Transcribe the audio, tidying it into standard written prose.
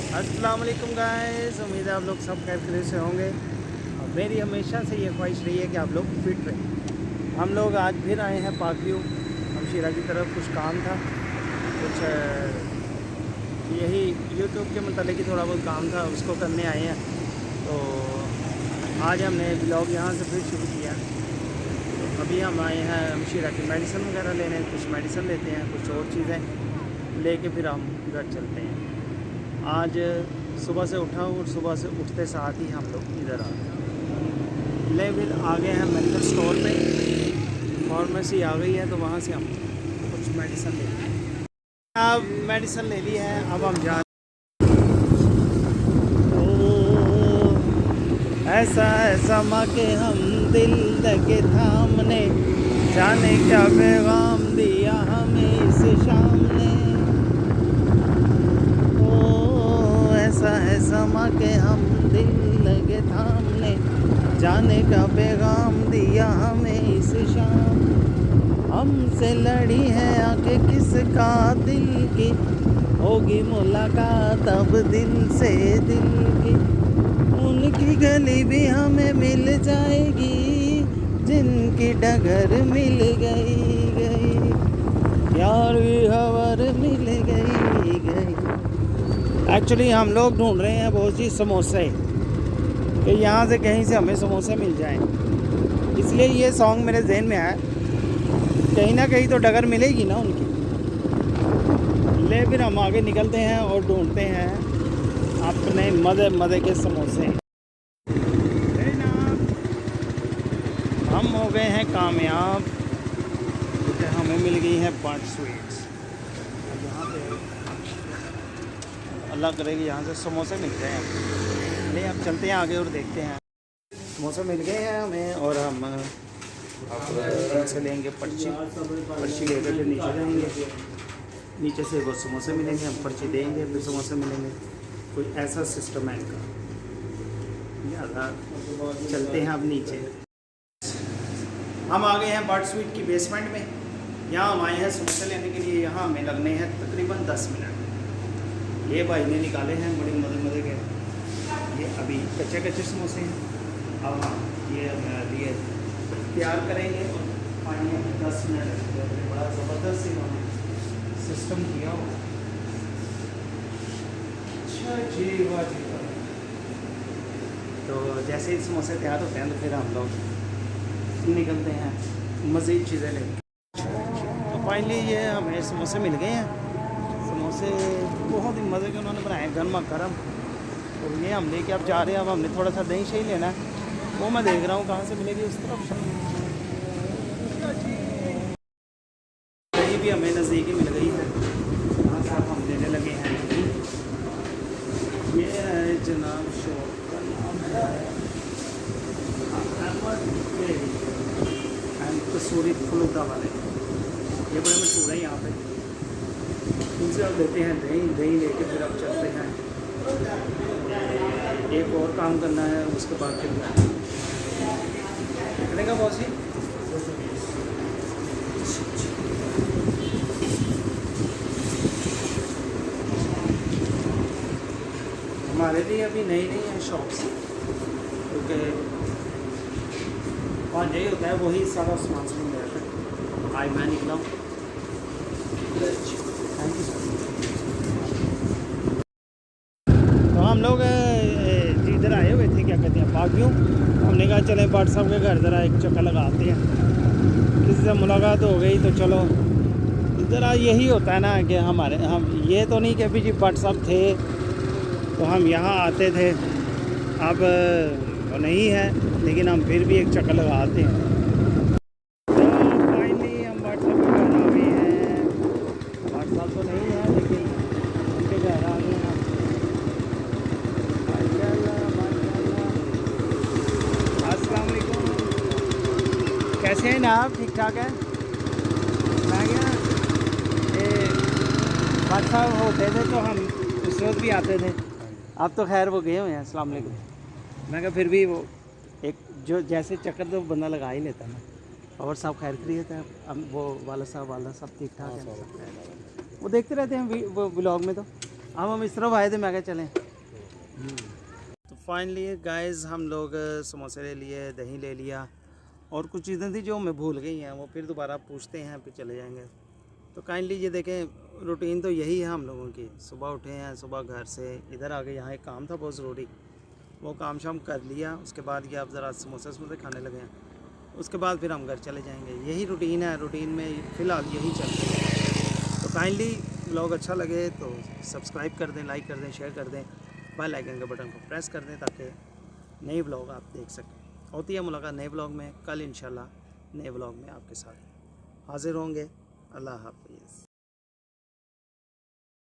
अस्सलाम वालेकुम गाइस, उम्मीद है आप लोग सब खैर से होंगे। और मेरी हमेशा से ये ख्वाहिश रही है कि आप लोग फिट रहें। हम लोग आज फिर आए हैं पाक व्यू हमशीरा की तरफ। कुछ काम था, कुछ यही यूट्यूब के मतलब कि थोड़ा बहुत काम था, उसको करने आए हैं। तो आज हमने ब्लॉग यहाँ से फिर शुरू किया। तो अभी हम आए हैं हमशीरा की मेडिसिन वगैरह लेने, कुछ मेडिसिन लेते हैं, कुछ और चीज़ें लेके फिर हम घर चलते हैं। आज सुबह से उठा और सुबह से उठते साथ ही हम लोग इधर आ गए। ले फिर आ गए हैं मेडिकल स्टोर पे, फार्मेसी आ गई है, तो वहाँ से हम कुछ मेडिसिन ले लें। अब मेडिसिन ले ली है, अब हम जा ऐसा ऐसा माँ के हम दिल लगे थामने, जाने क्या पैगाम दिया हमें इस शाम ने। ऐसा है समा के हम दिल लगे थामने, जाने का पैगाम दिया हमें इस शाम। हमसे लड़ी है आंखें किसका दिल की, होगी मुलाकात अब दिल से दिल की। उनकी गली भी हमें मिल जाएगी, जिनकी डगर मिल गई यार की खबर मिल गई। एक्चुअली हम लोग ढूंढ रहे हैं बहुत सी समोसे, कि यहाँ से कहीं से हमें समोसे मिल जाएं। इसलिए ये सॉन्ग मेरे जहन में आया, कहीं ना कहीं तो डगर मिलेगी ना उनकी। ले फिर हम आगे निकलते हैं और ढूंढते हैं अपने मज़े मज़े के समोसे। हम हो गए हैं कामयाब, क्योंकि हमें मिल गई है बट स्वीट्स। यहाँ पे अल्लाह करेगी यहाँ से समोसे मिल गए हैं। नहीं, अब चलते हैं आगे और देखते हैं। समोसे मिल गए हैं हमें और हम अब इनसे लेंगे पर्ची लेकर फिर नीचे जाएंगे। नीचे से वो समोसे मिलेंगे, हम पर्ची देंगे, फिर समोसे मिलेंगे। कोई ऐसा सिस्टम है इनका। ज़्यादा चलते हैं अब नीचे। हम आ गए हैं बट स्वीट की बेसमेंट में। यहाँ हम आए हैं समोसे लेने के लिए। यहाँ हमें लगने हैं तकरीबन 10 मिनट। ये भाई ने निकाले हैं बड़े मज़े के। ये अभी कच्चे कच्चे समोसे हैं। अब हम ये लिए तैयार करेंगे और पानी में 10 मिनट लगेंगे। बड़ा ज़बरदस्त इन्होंने सिस्टम किया हो। अच्छा जी, वाह जी। तो जैसे ही समोसे तैयार होते हैं तो फिर हम लोग निकलते हैं मज़ीद चीज़ें लेके। तो फाइनली ये हमें समोसे मिल गए हैं। समोसे बहुत ही मज़े के उन्होंने बनाए, गर्मा गर्म। तो ये हम लेके अब जा रहे हैं। अब हमने थोड़ा सा दही शही लेना है, वो मैं देख रहा हूँ कहाँ से मिलेगी। उस तरफ दही भी हमें नज़दीकी मिल गई है, वहाँ से हम लेने लगे हैं। ये है जनाब शॉप का नाम है एंड कसूरी फलूदा वाले। ये बड़े मशहूर हैं यहाँ पे। इनसे अब लेते हैं दही लेके फिर अब चलते हैं। एक और काम करना है, उसके बाद फिर कितने का बॉस जी? हमारे लिए अभी नई है शॉप्स, क्योंकि वहाँ यही होता है, वही सारा सामान से मिल जाता है। आज मैं निकला हूँ। Thank you sir. तो हम लोग इधर आए हुए थे, क्या कहते हैं, पाक व्यू। हमने कहा चले बट साहब के घर ज़रा एक चक्कर लगाते हैं। किसी से मुलाकात हो गई तो चलो। ज़रा यही होता है ना कि हम ये तो नहीं कि अभी जी बट साहब थे तो हम यहाँ आते थे, अब वो नहीं है, लेकिन हम फिर भी एक चक्कर लगाते हैं। तो फाइनली हम बट साहब के घर आ गए हैं। बट साहब तो नहीं है, लेकिन उनके घर आ गए हैं। अस्सलाम वालेकुम, कैसे हैं ना आप? ठीक ठाक है। मैं क्या बट साहब होते थे तो हम उस रोज़ भी आते थे। अब तो खैर वो गए हुए हैं। अस्सलाम वालेकुम। मैं कहा फिर भी वो एक जो जैसे चक्कर तो बंदा लगा ही लेता है ना। और सब खैर खैरियत है? अब वो वाला साहब ठीक ठाक है? वो देखते रहते हैं वो ब्लॉग में। तो हम इस तरफ आए थे, मैं क्या चलें। तो फाइनली गाइस हम लोग समोसे ले लिए, दही ले लिया और कुछ चीज़ें थी जो हमें भूल गई हैं, वो फिर दोबारा पूछते हैं, फिर चले जाएंगे। तो काइंडली ये देखें, रूटीन तो यही है हम लोगों की। सुबह उठे हैं, सुबह घर से इधर आ गए, यहाँ एक काम था बहुत ज़रूरी, वो काम शाम कर लिया। उसके बाद ये आप ज़रा समोसे खाने लगे हैं, उसके बाद फिर हम घर चले जाएंगे। यही रूटीन है, रूटीन में फ़िलहाल यही चल रही है। तो काइंडली ब्लॉग अच्छा लगे तो सब्सक्राइब कर दें, लाइक कर दें, शेयर कर दें, बेल आइकन के बटन को प्रेस कर दें ताकि नई ब्लॉग आप देख सकें। होती है मुलाकात नए ब्लॉग में। कल इंशाल्लाह नए ब्लॉग में आपके साथ हाज़िर होंगे। अल्लाह हाफ़िज़।